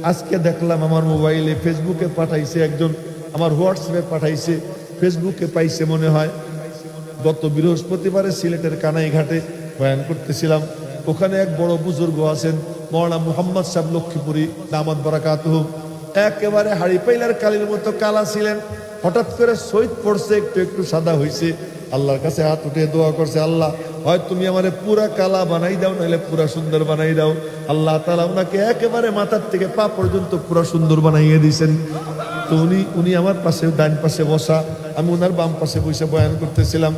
আজকে দেখলাম আমার মোবাইলে ফেসবুকে পাঠাইছে একজন, আমার হোয়াটসঅ্যাপে পাঠাইছে, ফেসবুকে পাইছে মনে হয়। গত বৃহস্পতিবারে সিলেটের কানাইঘাটে বয়ান করতেছিলাম, ওখানে এক বড় বুজুর্গ আছেন মৌলানা মুহাম্মদ সাহেব লক্ষ্মীপুরী দামাত বারাকাতুহু, একেবারে হাড়ি পাইলার কালির মতো কালা ছিলেন। হঠাৎ করে শহীদ পড়ছে, একটু একটু সাদা হয়েছে। আল্লাহর কাছে হাত উঠে দোয়া করছে, আল্লাহ হয় তুমি আমারে পুরা কালা বানাই দাও, নাহলে পুরা সুন্দর বানাই দাও। আল্লাহ তাআলা ওনাকে একেবারে মাথার থেকে পা পর্যন্ত পুরা সুন্দর বানাইয়ে দিয়েছেন। তো উনি আমার পাশে ডান পাশে বসা, আমি ওনার বাম পাশে বসে বয়ান করতেছিলাম।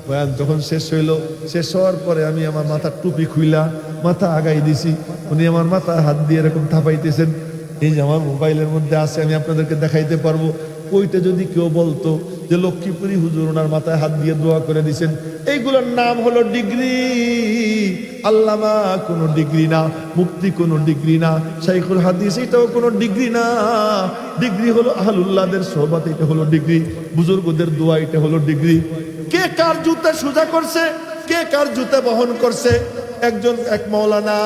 বয়ান যখন শেষ হইলো, শেষ হওয়ার পরে আমি আমার মাথার টুপি খুইলা মাথা আগাই দিছি, উনি আমার মাথা হাত দিয়ে এরকম থাপাইতেছেন। এই যে আমার মোবাইলের মধ্যে আছে, আমি আপনাদেরকে দেখাইতে পারবো। ওইটা যদি কেউ বলতো যে লক্ষ্মীপুরী হুজুর ওনার মাথায় হাত দিয়ে দোয়া করে দিছেন, এইগুলোর নাম হলো ডিগ্রি। আল্লামা কোনো ডিগ্রি না, মুফতি কোনো ডিগ্রি না, শাইখুল হাদিস এটাও কোনো ডিগ্রি না। ডিগ্রি হলো আহলুল্লাহদের সোহবত, এটা হলো ডিগ্রি। বুজুর্গদের দোয়া, এটা হলো ডিগ্রি। কে কার জুতা সোজা করছে, কে কার জুতা বহন করছে। এক মাওলানা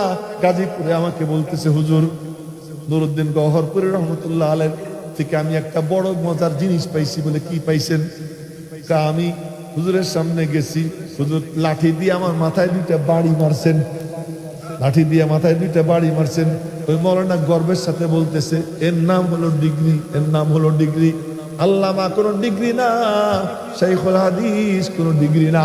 গাজীপুরে আমাকে বলতেছে, হুজুর নুরুদ্দিন গওহরপুরি রহমতুল্লাহ আলাইহি থেকে আমি একটা বড় মজার জিনিস পাইছি। বলে কি পাইছেন? আমি হুজুরের সামনে গেছি, হুজুর লাঠি দিয়ে আমার মাথায় দুইটা বাড়ি মারছেন, লাঠি দিয়ে মাথায় দুইটা বাড়ি মারছেন। ওই মৌলানা গর্বের সাথে বলতেছে, এর নাম হলো ডিগ্রি, এর নাম হলো ডিগ্রি। আল্লামা কোনো ডিগ্রি না, শাইখুল হাদিস কোনো ডিগ্রি না,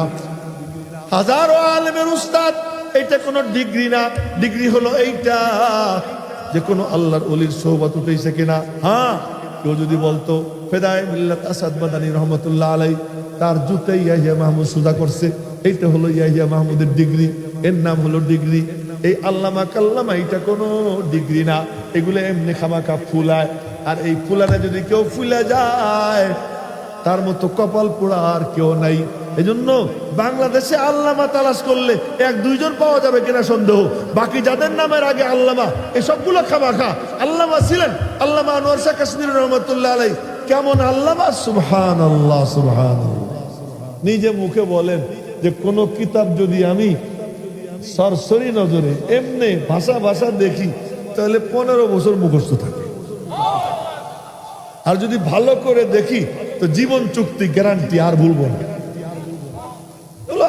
হাজারো আলেমের উস্তাদ, এটা কোনো ডিগ্রি না। ডিগ্রি হলো এইটা যে কোনো আল্লাহর ওলির সোহবত উঠেছে কিনা। হ্যাঁ, কেউ যদি বলতো ফেদায়ে মিল্লাত আসাদ মাদানী রহমতুল্লাহ আলাইহি তার জুতে ইয়াহিয়া মাহমুদ সুজা করছে, এইটা হলো ইয়াহিয়া মাহমুদের ডিগ্রি, এর নাম হলো ডিগ্রি। এই আল্লামা কাল্লামা এটা কোনো ডিগ্রি না, এগুলো এমনি খামাখা ফুলায়। আর এই ফুলাটা যদি কেউ ফুলে যায়, তার মতো কপাল পোড়া আর কেউ নাই। এজন্য বাংলাদেশে আল্লামা তালাশ করলে এক দুইজন পাওয়া যাবে কিনা সন্দেহ। বাকি যাদের নামের আগে আল্লামা, এসবগুলো খামাখা। আল্লামা ছিলেন আল্লামা আনোয়ার শাহ কাশ্মীরি রহমতুল্লাহ আলাইহি। কেমন আল্লামা! সুবহানাল্লাহ, সুবহানাল্লাহ। নিজে মুখে বলেন যে কোন কিতাব যদি আমি সরসরি নজরে এমনি ভাষা দেখি, তাহলে 15 বছর মুখস্থ থাকে। আর যদি ভালো করে দেখি তো জীবন চুক্তি, গ্যারান্টি, আর ভুলবো না।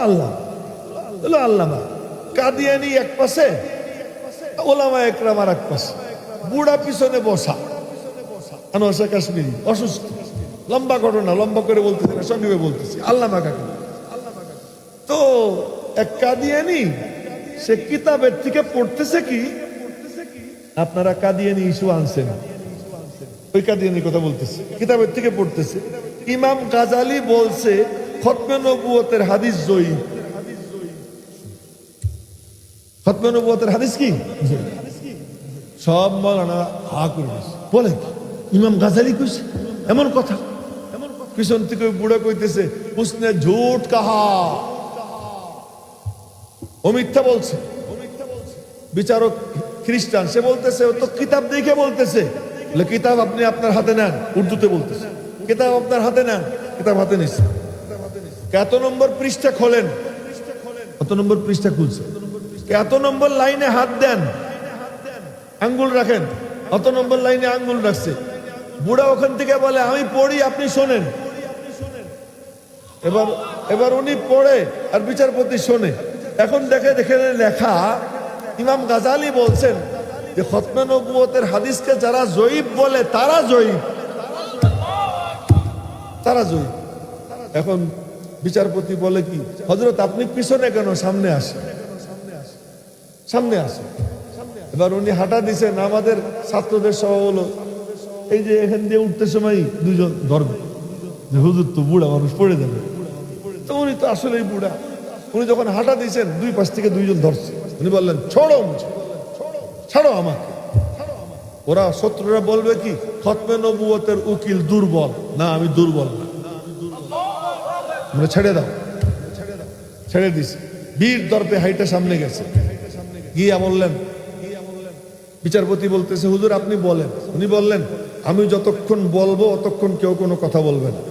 আল্লাহ আল্লামা কাদিয়ানি এক পাশে, ওলামা একরাম আর এক পাশে, বুড়া পিছনে বসা। আনোয়ার শাহ কাশ্মীরি অসুস্থ, লম্বা ঘটনা, লম্বা করে বলতেছি না, সঙ্গে বলতেছি। আল্লামা কাকা তো এক কাদিয়ানি, সে কিতাবের থেকে পড়তেছে কি, আপনারা কাদিয়ানি ইস্যু আনছেন, ওই কাদিয়ানি কথা বলতেছে, কিতাবের থেকে পড়তেছে। ইমাম গাজালি বলছে খতমে নবুয়তের হাদিস জয়ীফ। খতমে নবুয়তের হাদিস কি? সব মাওলানা হা করে বলে ইমাম গাজালি কইছে এমন কথা। পিছন থেকে বুড়া কইতেছে, উসনে ঝুট কাহা, ও মিথ্যা বলছে। বিচারক খ্রিস্টান, সে বলতেছে ও তো কিতাব দেখে বলতেছে। কিতাব আপনি আপনার হাতে নেন, উর্দুতে বলতেছে, কিতাব আপনার হাতে নেন। কিতাব হাতে নিচ্ছে, কত নম্বর পৃষ্ঠা খোলেন, কত নম্বর পৃষ্ঠা খুলছে, কত নম্বর লাইনে হাত দেন, আঙ্গুল রাখেন, কত নম্বর লাইনে আঙ্গুল রাখছে। বুড়া ওখান থেকে বলে আমি পড়ি, আপনি শোনেন। এবার উনি পড়ে আর বিচারপতি শোনে। এখন দেখে লেখা ইমাম গাজালি বলছেন যে খতমে নবুয়তের হাদিসকে যারা জয়ীফ বলে তারা জয়ীফ, তারা জয়ীফ। এখন বিচারপতি বলে কি, হযরত আপনি পিছনে কেন, সামনে আসেন, সামনে আসেন। এবার উনি হাঁটা দিছেন, আমাদের ছাত্রদের সভা হলো, এই যে এখান দিয়ে উঠতে সময় দুজন ধরবে যে হুজুর তো বুড়া মানুষ, পড়ে যাবে। তো উনি তো আসলেই বুড়া। উনি যখন হাঁটা দিয়েছেন, দুই পাশ থেকে দুইজন ধরছে। উনি বললেন ছাড়ো, ছাড়ো আমাকে। ওরা শত্রুরা বলবে কি, খতমে নবুয়তের উকিল দুর্বল। না, আমি দুর্বল না, ছেড়ে দাও। ছেড়ে দিছে, বীর দর্পে হাইটা সামনে গেছে, গিয়া বললেন, বিচারপতি বলতেছে হুজুর আপনি বলেন। উনি বললেন আমি যতক্ষণ বলবো অতক্ষণ কেউ কোনো কথা বলবে না।